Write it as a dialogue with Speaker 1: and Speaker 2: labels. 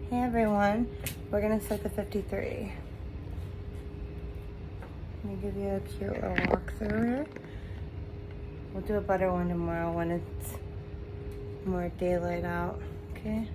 Speaker 1: Hey everyone, we're gonna start the 53. Let me give you a cute little walkthrough here. We'll do a better one tomorrow when it's more daylight out, okay?